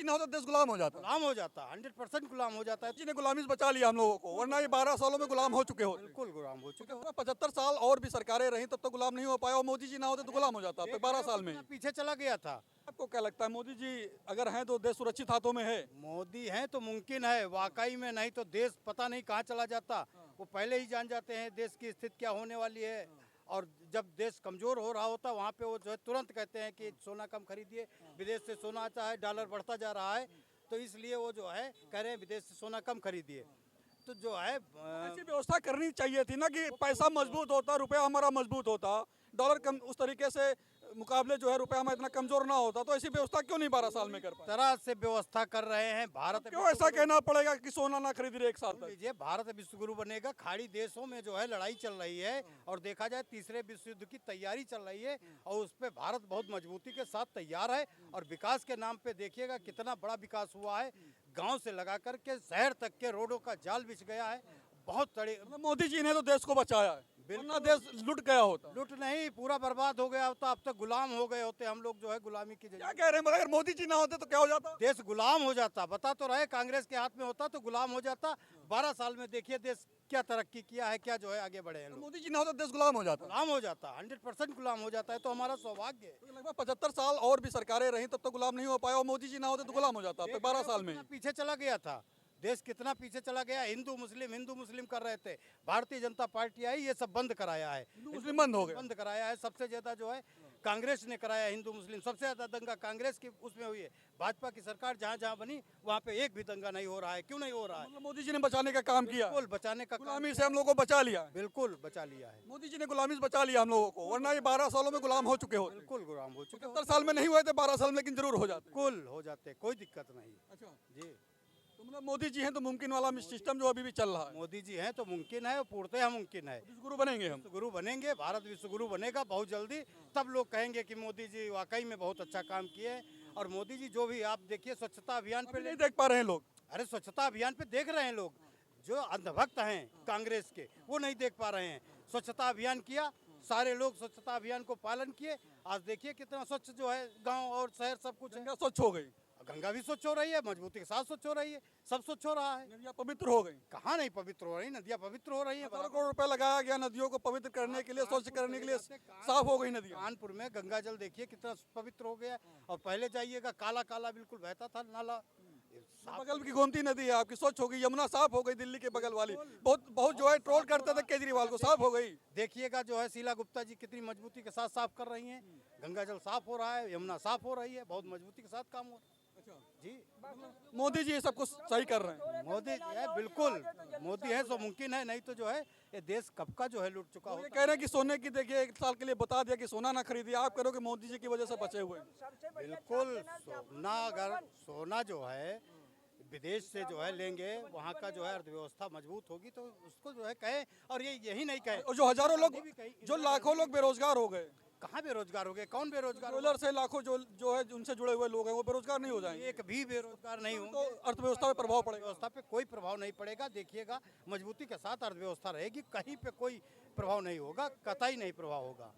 जी ना होता देश गुलाम हो जाता। गुलाम हो जाता, 100% गुलाम हो जाता है। जी ने गुलामी से बचा लिया हम लोगों को, वरना ये 12 सालों में गुलाम हो चुके होते। बिल्कुल गुलाम हो चुके हो। 75 साल और भी सरकारें रहीं तब तो गुलाम नहीं हो पाया, और मोदी जी ना होते तो गुलाम हो जाता अब तक 12 साल में ही। पीछे चला गया था। आपको क्या लगता है मोदी जी अगर हैं तो देश सुरक्षित हाथों में है? मोदी हैं तो मुमकिन है, वाकई में नहीं तो देश पता नहीं कहाँ चला जाता। वो पहले ही जान जाते हैं देश की स्थिति क्या होने वाली है। और जब देश कमजोर हो रहा होता वहाँ पे वो जो है तुरंत कहते हैं कि सोना कम खरीदिए, विदेश से सोना आता है, डॉलर बढ़ता जा रहा है, तो इसलिए वो जो है कह रहे हैं विदेश से सोना कम खरीदिए। तो जो है ऐसी व्यवस्था करनी चाहिए थी ना कि पैसा मजबूत होता, रुपया हमारा मजबूत होता, डॉलर कम उस तरीके से मुकाबले जो है रुपया हमारा इतना कमजोर ना होता, तो ऐसी व्यवस्था क्यों नहीं 12 साल में कर पाए? तरह से व्यवस्था कर रहे हैं। भारत क्यों ऐसा कहना पड़ेगा कि सोना ना खरीद रहे एक साल तक? लीजिए, भारत विश्व गुरु बनेगा। खाड़ी देशों में जो है लड़ाई चल रही है और देखा जाए तीसरे विश्व युद्ध की तैयारी चल रही है और उस पर भारत बहुत मजबूती के साथ तैयार है। और विकास के नाम पे देखिएगा कितना बड़ा विकास हुआ है। गांव से लगा करके शहर तक के रोडों का जाल बिछ गया है। बहुत तड़े मोदी जी ने तो देश को बचाया है, वरना देश लुट गया होता। लुट नहीं, पूरा बर्बाद हो गया होता। अब तक गुलाम हो गए होते हम लोग, जो है गुलामी की क्या जगह कह रहे हैं, अगर मोदी जी ना होते तो क्या हो जाता? देश गुलाम हो जाता। बता तो रहे, कांग्रेस के हाथ में होता तो गुलाम हो जाता। 12 साल में देखिए देश क्या तरक्की किया है, क्या जो है आगे बढ़े हैं लोग। मोदी जी ना होता देश गुलाम हो जाता। गुलाम हो जाता, 100% गुलाम हो जाता है। तो हमारा सौभाग्य है। लगभग 75 साल और भी सरकारें रहीं तब तो गुलाम नहीं हो पाया, और मोदी जी ना होते तो गुलाम हो जाता अब तक 12 साल में ही। कितना पीछे चला गया था देश, कितना पीछे चला गया। हिंदू मुस्लिम कर रहे थे। भारतीय जनता पार्टी आई, ये सब बंद कराया है। मुस्लिम बंद हो गए। बंद कराया है। सबसे ज्यादा जो है कांग्रेस ने कराया, हिंदू मुस्लिम सबसे ज्यादा दंगा कांग्रेस की उसमें हुई है। भाजपा की सरकार जहाँ जहाँ बनी वहाँ पे एक भी दंगा नहीं हो रहा है। क्यों नहीं हो रहा है? मतलब मोदी जी ने बचाने का काम किया, बिल्कुल बचाने का काम, गुलामी से हम लोगों को बचा लिया। बिल्कुल बचा लिया है। मोदी जी ने गुलामी से बचा लिया हम लोगों को, वरना ये 12 सालों में गुलाम हो चुके होते। बिल्कुल गुलाम हो चुके, 70 साल में नहीं हुए थे, 12 साल में लेकिन जरूर हो जाते। बिल्कुल हो जाते, कोई दिक्कत नहीं। अच्छा, जी, तो मतलब मोदी जी हैं तो मुमकिन वाला सिस्टम जो अभी भी चल रहा है, मोदी जी हैं तो मुमकिन है और पूर्णतः मुमकिन है। विश्व गुरु बनेंगे हम। विश्व गुरु बनेंगे, भारत विश्व गुरु बनेगा बहुत जल्दी। तब लोग कहेंगे कि मोदी जी वाकई में बहुत अच्छा काम किए। और मोदी जी जो भी आप देखिए स्वच्छता अभियान पे नहीं देख पा रहे हैं लोग। अरे स्वच्छता अभियान पे देख रहे हैं लोग, जो अंधभक्त हैं कांग्रेस के वो नहीं देख पा रहे हैं। स्वच्छता अभियान किया, सारे लोग स्वच्छता अभियान को पालन किए। आज देखिए कितना स्वच्छ जो है गांव और शहर सब कुछ है। गंगा स्वच्छ हो गई, गंगा भी स्वच्छ हो रही है, मजबूती के साथ स्वच्छ हो रही है, सब स्वच्छ हो रहा है। नदियाँ पवित्र हो गई। कहाँ नहीं पवित्र हो रही, नदियाँ पवित्र हो रही है। 17 करोड़ रुपए लगाया गया नदियों को पवित्र करने के लिए, स्वच्छ करने के लिए, साफ हो गई नदियाँ। कानपुर में गंगा जल देखिए कितना पवित्र हो गया। और पहले जाइएगा काला काला बिल्कुल बहता था नाला। बगल की गोमती नदी है आपकी स्वच्छ हो गई, यमुना साफ हो गई, दिल्ली के बगल वाली बहुत बहुत जो है ट्रोल करते थे केजरीवाल को, साफ हो गई। देखिएगा जो है शीला गुप्ता जी कितनी मजबूती के साथ साफ कर रही हैं। गंगा जल साफ हो रहा है, यमुना साफ हो रही है, बहुत मजबूती के साथ काम हो रहा है। जी, मोदी जी ये सब कुछ सही कर रहे हैं। मोदी जी है, बिल्कुल मोदी है तो मुमकिन है, नहीं तो जो है ये देश कब का जो है लूट चुका ये होता। कह रहे हैं कि सोने की देखिए 1 साल के लिए बता दिया कि सोना ना खरीदिए, आप करो कि मोदी जी की वजह से बचे हुए हैं। बिल्कुल सोना, अगर सोना जो है विदेश से जो है लेंगे, वहाँ का जो है अर्थव्यवस्था मजबूत होगी तो उसको जो है कहे। और ये यही नहीं कहे, और जो हजारों लोग, जो लाखों लोग बेरोजगार हो गए, कहाँ बेरोजगार हो गए, कौन बेरोजगार हो ज्वेलर से लाखों जो है उनसे जुड़े हुए लोग हैं वो बेरोजगार नहीं हो गए? जाएंगे, एक भी बेरोजगार नहीं तो होंगे। अर्थव्यवस्था पे प्रभाव पड़ेगा। व्यवस्था पे कोई प्रभाव नहीं पड़ेगा। देखिएगा मजबूती के साथ अर्थव्यवस्था रहेगी, कहीं पे कोई प्रभाव नहीं होगा, कतई नहीं प्रभाव होगा।